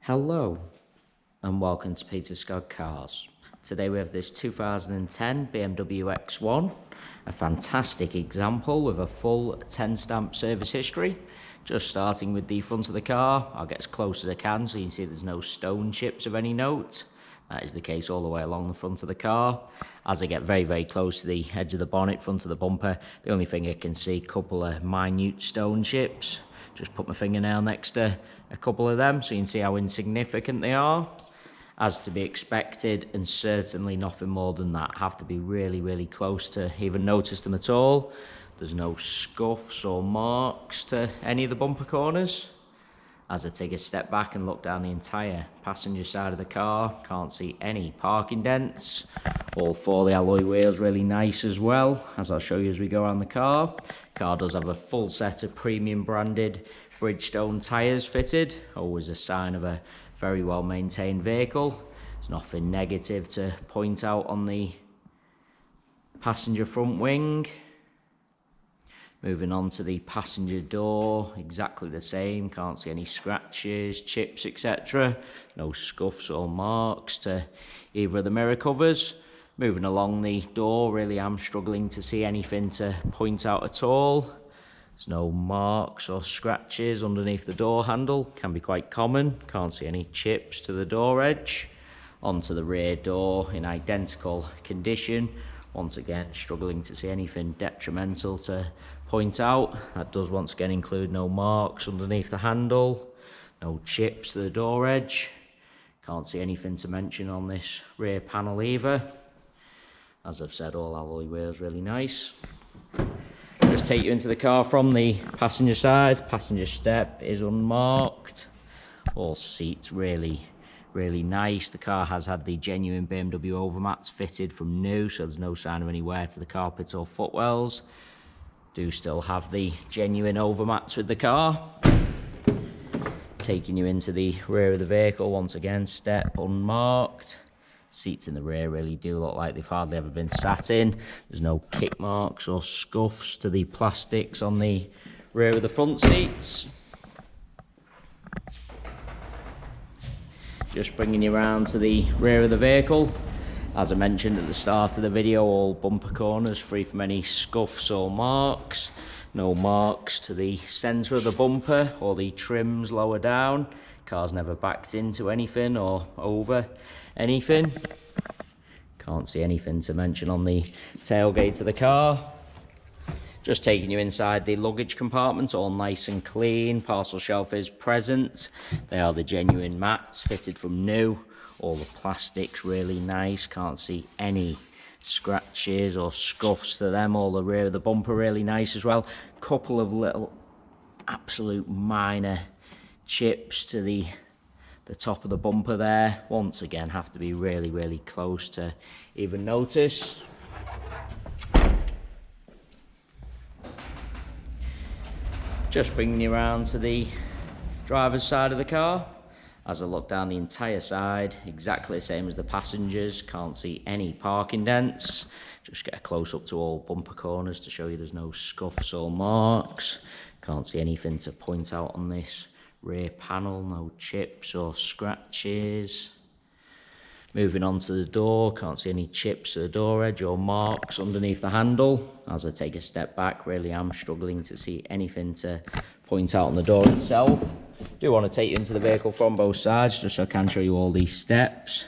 Hello and welcome to Peter Scott Cars. Today we have this 2010 BMW X1, a fantastic example with a full 10 stamp service history. Just starting with the front of the car, I'll get as close as I can so you can see there's no stone chips of any note. That is the case all the way along the front of the car. As I get very close to the edge of the bonnet, front of the bumper, the only thing I can see, a couple of minute stone chips. Just put my fingernail next to a couple of them so you can see how insignificant they are. As to be expected, and certainly nothing more than that. Have to be really close to even notice them at all. There's no scuffs or marks to any of the bumper corners. As I take a step back and look down the entire passenger side of the car, can't see any parking dents. All 4 alloy wheels really nice as well, as I'll show you as we go around the car. Car does have a full set of premium branded Bridgestone tyres fitted, always a sign of a very well maintained vehicle. There's nothing negative to point out on the passenger front wing. Moving on to the passenger door, exactly the same, can't see any scratches, chips, etc. No scuffs or marks to either of the mirror covers. Moving along the door, really am struggling to see anything to point out at all. There's no marks or scratches underneath the door handle, can be quite common. Can't see any chips to the door edge. Onto the rear door in identical condition. Once again, struggling to see anything detrimental to point out. That does once again include no marks underneath the handle, no chips to the door edge. Can't see anything to mention on this rear panel either. As I've said, all alloy wheels really nice. Just take you into the car from the passenger side. Passenger step is unmarked. All seats really nice. The car has had the genuine BMW overmats fitted from new, so there's no sign of any wear to the carpet or footwells. Do still have the genuine overmats with the car. Taking you into the rear of the vehicle, once again, step unmarked. Seats in the rear really do look like they've hardly ever been sat in. There's no kick marks or scuffs to the plastics on the rear of the front seats. Just bringing you around to the rear of the vehicle. As I mentioned at the start of the video, all bumper corners free from any scuffs or marks. No marks to the centre of the bumper or the trims lower down. Car's never backed into anything or over anything. Can't see anything to mention on the tailgate of the car. Just taking you inside the luggage compartment, all nice and clean. Parcel shelf is present. They are the genuine mats fitted from new. All the plastics really nice. Can't see any scratches or scuffs to them. All the rear of the bumper really nice as well. Couple of little absolute minor chips to the top of the bumper there. Once again, have to be really close to even notice. Just bringing you around to the driver's side of the car. As I look down the entire side, exactly the same as the passengers. Can't see any parking dents. Just get a close up to all bumper corners to show you there's no scuffs or marks. Can't see anything to point out on this rear panel. No chips or scratches. Moving on to the door, can't see any chips to the door edge or marks underneath the handle. As I take a step back, really am struggling to see anything to point out on the door itself. Do want to take you into the vehicle from both sides, just so I can show you all these steps.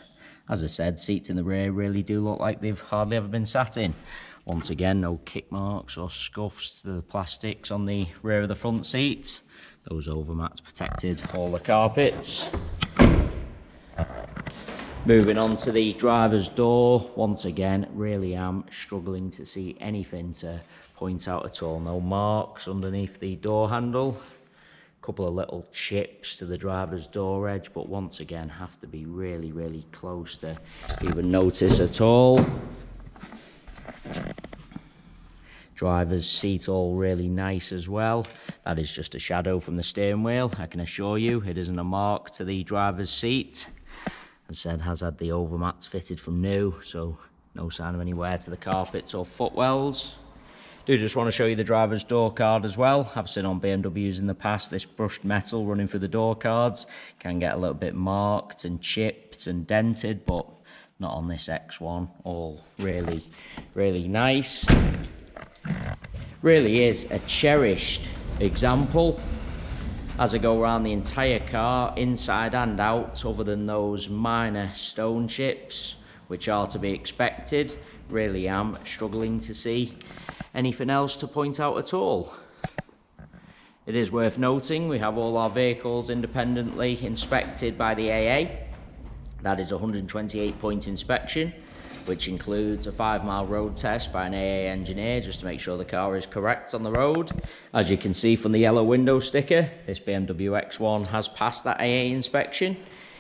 As I said, seats in the rear really do look like they've hardly ever been sat in. Once again, no kick marks or scuffs to the plastics on the rear of the front seats. Those overmats protected all the carpets. Moving on to the driver's door, once again, really am struggling to see anything to point out at all. No marks underneath the door handle. Couple of little chips to the driver's door edge, but once again, have to be really close to even notice at all. Driver's seat all really nice as well. That is just a shadow from the steering wheel. I can assure you it isn't a mark to the driver's seat. As I said, has had the overmats fitted from new, so no sign of any wear to the carpets or footwells. Do just want to show you the driver's door card as well. I've seen on BMWs in the past this brushed metal running through the door cards. Can get a little bit marked and chipped and dented, but not on this X1. All really, really nice. Really is a cherished example. As I go around the entire car, inside and out, other than those minor stone chips, which are to be expected, really am struggling to see anything else to point out at all. It is worth noting we have all our vehicles independently inspected by the AA. That is a 128-point inspection, which includes a 5-mile road test by an AA engineer just to make sure the car is correct on the road. As you can see from the yellow window sticker, this BMW X1 has passed that AA inspection.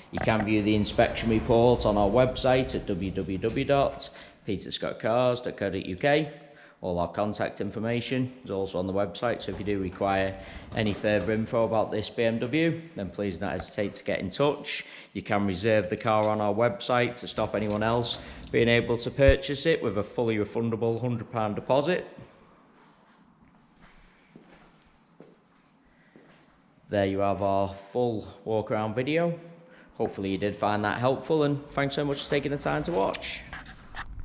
You can view the inspection report on our website at www.peterscottcars.co.uk. All our contact information is also on the website, so if you do require any further info about this BMW, then please don't hesitate to get in touch. You can reserve the car on our website to stop anyone else being able to purchase it with a fully refundable £100 deposit. There you have our full walk around video. Hopefully you did find that helpful, and thanks so much for taking the time to watch.